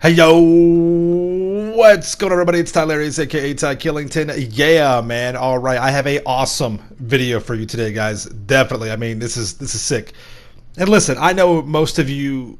Hey yo, what's going on, everybody? It's Tylarious, aka Ty Killington. Yeah, man. All right, I have a awesome video for you today, guys. Definitely. I mean, this is sick. And listen, I know most of you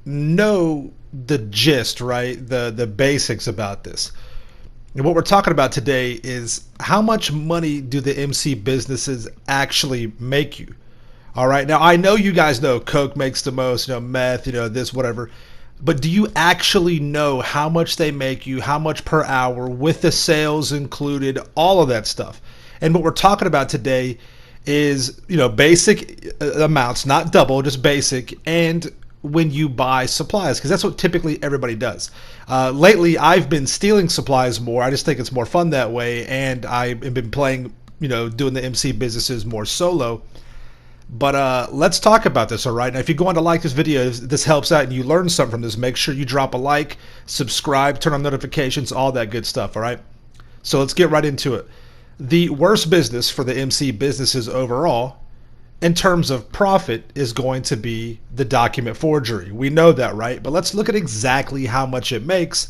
know the gist, right? The basics about this. And what we're talking about today is how much money do the MC businesses actually make you? All right. Now I know you guys know Coke makes the most, meth, this, whatever. But do you actually know how much they make you, how much per hour, with the sales included, all of that stuff? And what we're talking about today is, basic amounts, not double, just basic, and when you buy supplies, because that's what typically everybody does. Lately, I've been stealing supplies more. I just think it's more fun that way, and I've been playing, doing the MC businesses more solo. But let's talk about this, all right? Now, if you go on to like this video, if this helps out and you learn something from this, make sure you drop a like, subscribe, turn on notifications, all that good stuff, all right? So let's get right into it. The worst business for the MC businesses overall, in terms of profit, is going to be the document forgery. We know that, right? But let's look at exactly how much it makes.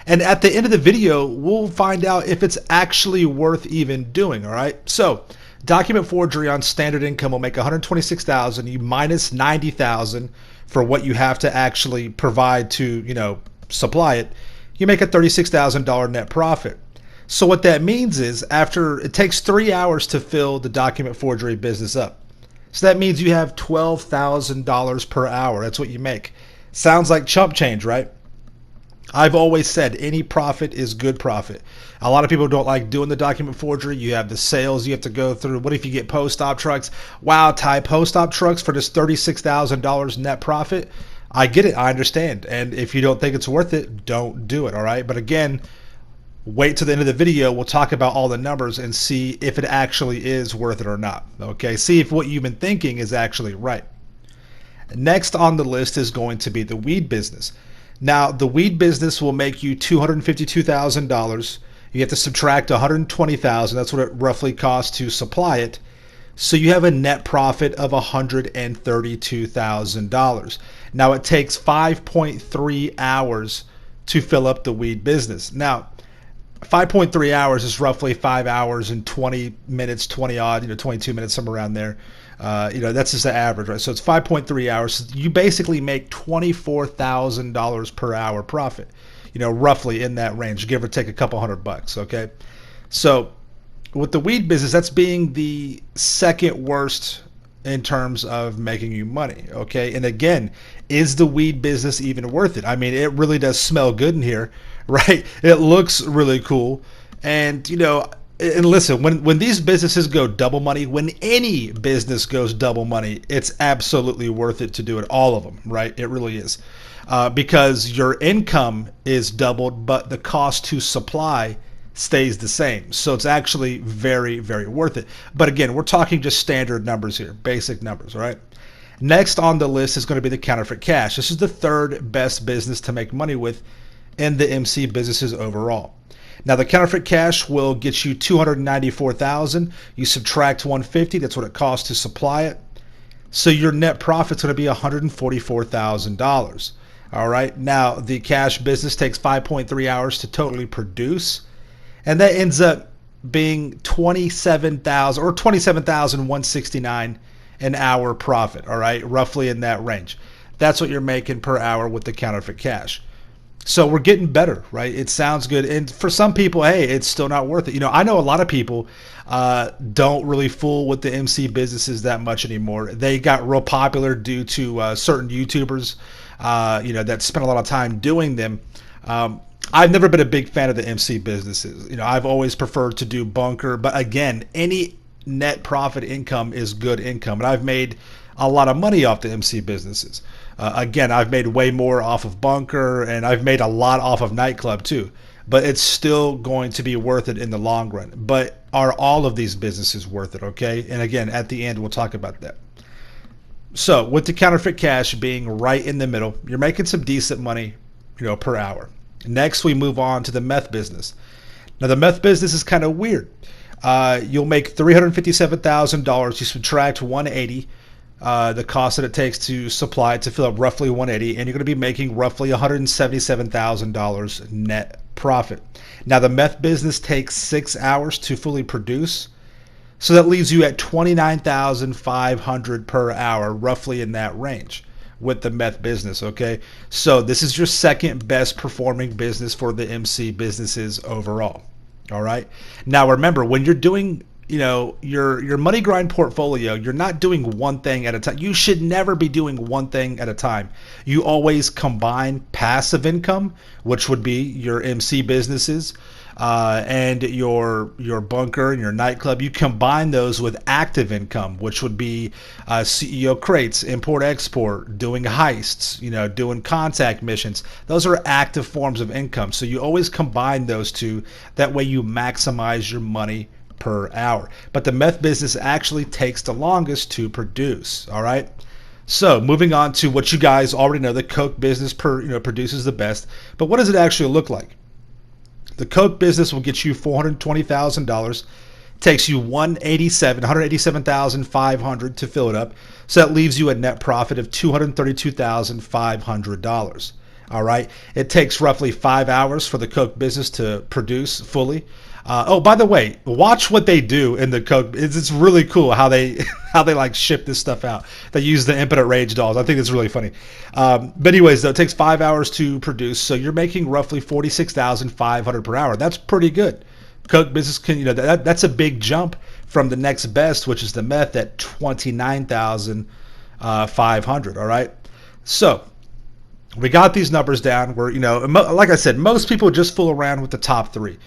And at the end of the video, we'll find out if it's actually worth even doing, all right? So document forgery on standard income will make $126,000. You minus $90,000 for what you have to actually provide to, supply it. You make a $36,000 net profit. So what that means is after it takes 3 hours to fill the document forgery business up. So that means you have $12,000 per hour. That's what you make. Sounds like chump change, right? I've always said any profit is good profit. A lot of people don't like doing the document forgery. You have the sales you have to go through. What if you get post-op trucks? Wow, Ty, post-op trucks for just $36,000 net profit? I get it. I understand. And if you don't think it's worth it, don't do it, all right? But again, wait till the end of the video. We'll talk about all the numbers and see if it actually is worth it or not, okay? See if what you've been thinking is actually right. Next on the list is going to be the weed business. Now, the weed business will make you $252,000. You have to subtract $120,000. That's what it roughly costs to supply it. So you have a net profit of $132,000. Now, it takes 5.3 hours to fill up the weed business. Now, 5.3 hours is roughly 5 hours and 20 minutes, 20 odd, 22 minutes, somewhere around there. That's just the average, right? So it's 5.3 hours. You basically make $24,000 per hour profit, roughly in that range, give or take a couple $100, okay? So with the weed business, that's being the second worst in terms of making you money, okay? And again, is the weed business even worth it? I mean, it really does smell good in here, right? It looks really cool. And, and listen, when these businesses go double money, when any business goes double money, it's absolutely worth it to do it, all of them, right? It really is. Because your income is doubled, but the cost to supply stays the same. So it's actually very, very worth it. But again, we're talking just standard numbers here, basic numbers, right? Next on the list is going to be the counterfeit cash. This is the third best business to make money with in the MC businesses overall. Now, the counterfeit cash will get you $294,000. You subtract $150. That's what it costs to supply it. So your net profit's going to be $144,000. All right. Now, the cash business takes 5.3 hours to totally produce, and that ends up being $27,000 or $27,169 an hour profit. All right, roughly in that range. That's what you're making per hour with the counterfeit cash. So we're getting better, right? It sounds good. And for some people, hey, it's still not worth it. I know a lot of people don't really fool with the MC businesses that much anymore. They got real popular due to certain YouTubers, that spent a lot of time doing them. I've never been a big fan of the MC businesses. I've always preferred to do bunker. But again, any net profit income is good income. And I've made a lot of money off the MC businesses. Again, I've made way more off of bunker, and I've made a lot off of nightclub too. But it's still going to be worth it in the long run. But are all of these businesses worth it, okay? And again, at the end, we'll talk about that. So with the counterfeit cash being right in the middle, you're making some decent money, per hour. Next, we move on to the meth business. Now, the meth business is kind of weird. You'll make $357,000. You subtract $180. the cost that it takes to supply it to fill up roughly 180, and you're going to be making roughly $177,000 net profit. Now the meth business takes 6 hours to fully produce, so that leaves you at 29,500 per hour, roughly in that range with the meth business. Okay, so this is your second best performing business for the MC businesses overall. All right, now remember, when you're doing your money grind portfolio, you're not doing one thing at a time. You should never be doing one thing at a time. You always combine passive income, which would be your MC businesses, and your bunker and your nightclub. You combine those with active income, which would be CEO crates, import export, doing heists, doing contact missions. Those are active forms of income. So you always combine those two. That way you maximize your money per hour. But the meth business actually takes the longest to produce. All right. So moving on to what you guys already know, the coke business produces the best. But what does it actually look like? The coke business will get you $420,000. Takes you $187,500 to fill it up. So that leaves you a net profit of $232,500. All right. It takes roughly 5 hours for the coke business to produce fully. Oh, by the way, watch what they do in the coke. It's really cool how they like ship this stuff out. They use the impotent rage dolls. I think it's really funny. But anyways, though, it takes 5 hours to produce, so you're making roughly $46,500 per hour. That's pretty good. Coke business can, that's a big jump from the next best, which is the meth at $29,500. All right, so we got these numbers down. Where like I said, most people just fool around with the top three.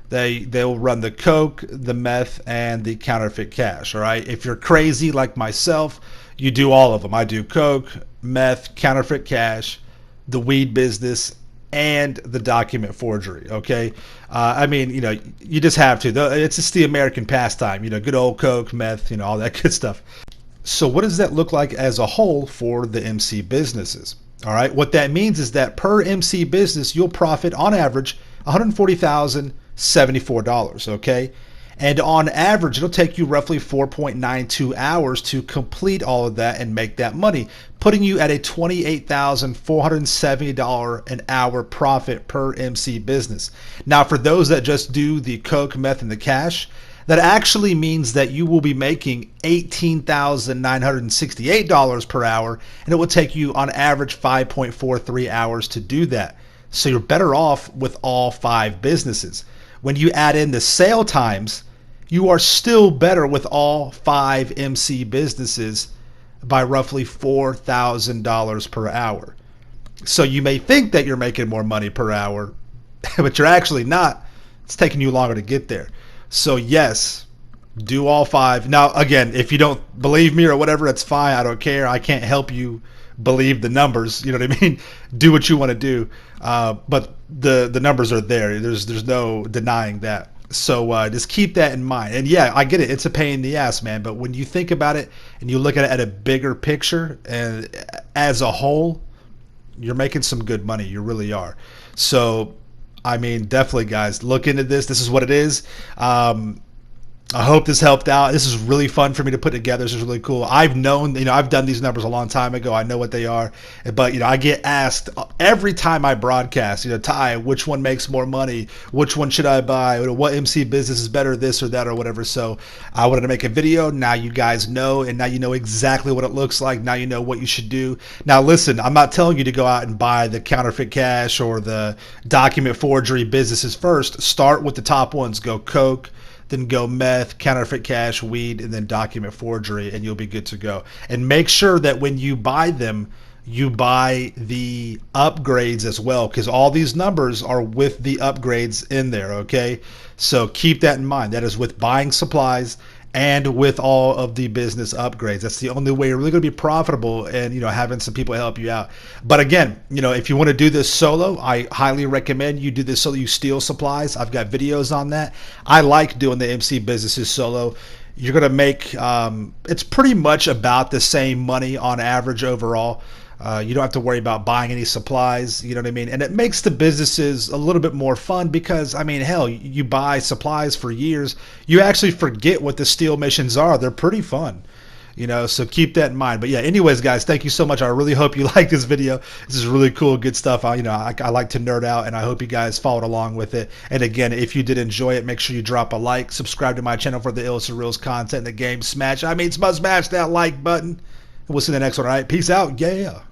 They'll run the coke, the meth, and the counterfeit cash. All right. If you're crazy like myself, you do all of them. I do coke, meth, counterfeit cash, the weed business, and the document forgery. Okay. You just have to. It's just the American pastime. Good old coke, meth, all that good stuff. So what does that look like as a whole for the MC businesses? All right. What that means is that per MC business, you'll profit on average $140,074, okay? And on average, it'll take you roughly 4.92 hours to complete all of that and make that money, putting you at a $28,470 an hour profit per MC business. Now, for those that just do the coke, meth, and the cash, that actually means that you will be making $18,968 per hour, and it will take you on average 5.43 hours to do that. So you're better off with all 5 businesses. When you add in the sale times, you are still better with all 5 MC businesses by roughly $4,000 per hour. So you may think that you're making more money per hour, but you're actually not. It's taking you longer to get there. So yes, do all 5. Now, again, if you don't believe me or whatever, it's fine. I don't care. I can't help you believe the numbers. You know what I mean? Do what you want to do. But the numbers are there. There's no denying that. So just keep that in mind. And yeah, I get it. It's a pain in the ass, man. But when you think about it and you look at it at a bigger picture and as a whole, you're making some good money. You really are. So, definitely, guys, look into this. This is what it is. I hope this helped out. This is really fun for me to put together. This is really cool. I've known, I've done these numbers a long time ago. I know what they are. But, I get asked every time I broadcast, Ty, which one makes more money? Which one should I buy? What MC business is better, this or that or whatever. So I wanted to make a video. Now you guys know, and now you know exactly what it looks like. Now you know what you should do. Now, listen, I'm not telling you to go out and buy the counterfeit cash or the document forgery businesses first. Start with the top ones. Go coke, then go meth, counterfeit cash, weed, and then document forgery, and you'll be good to go. And make sure that when you buy them, you buy the upgrades as well, because all these numbers are with the upgrades in there, okay? So keep that in mind. That is with buying supplies and with all of the business upgrades. That's the only way you're really going to be profitable, and having some people help you out. But again, if you want to do this solo, I highly recommend you do this solo. You steal supplies. I've got videos on that. I like doing the MC businesses solo. You're going to make it's pretty much about the same money on average overall. You don't have to worry about buying any supplies, you know what I mean? And it makes the businesses a little bit more fun because, hell, you buy supplies for years. You actually forget what the steal missions are. They're pretty fun. You know, so keep that in mind. But yeah, anyways, guys, thank you so much. I really hope you like this video. This is really cool, good stuff. I like to nerd out, and I hope you guys followed along with it. And again, if you did enjoy it, make sure you drop a like, subscribe to my channel for the Ill Surreals content in the game. Smash that like button. And we'll see you in the next one. All right, peace out. Yeah.